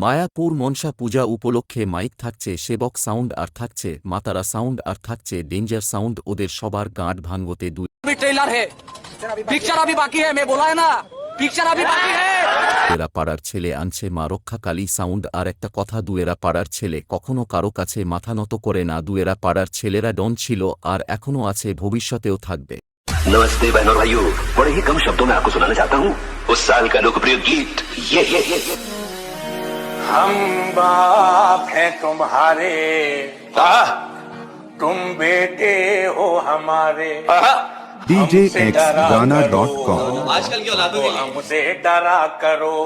মায়াপুর মনসা পূজা উপলক্ষে মাইক থাকছে সেবক সাউন্ড আর থাকছে মাতারা সাউন্ড আর থাকছে ডেঞ্জার সাউন্ড। ওদের সবার গাঁট ভাঙতে ट्रेलर है, पिक्चर अभी बाकी है, मैं बोला है ना, पिक्चर अभी बाकी है। এরা পাড়ার ছেলে আনছে মা রক্ষা কালী সাউন্ড। আর একটা কথা, দুয়েরা পাড়ার ছেলে কখনো কারো কাছে মাথা নত করে না। দুয়েরা পাড়ার ছেলেরা ডন ছিল আর এখনো আছে, ভবিষ্যতেও থাকবে। नमस्ते बहनों और भाइयों, बड़े ही कम शब्दों में आपको सुनाना चाहता हूँ उस साल का लोकप्रिय गीत ये। हम बाप हैं तुम्हारे, तुम बेटे हो हमारे। DJXGana.com आजकल की औलादों के लिए हमसे डरा करो।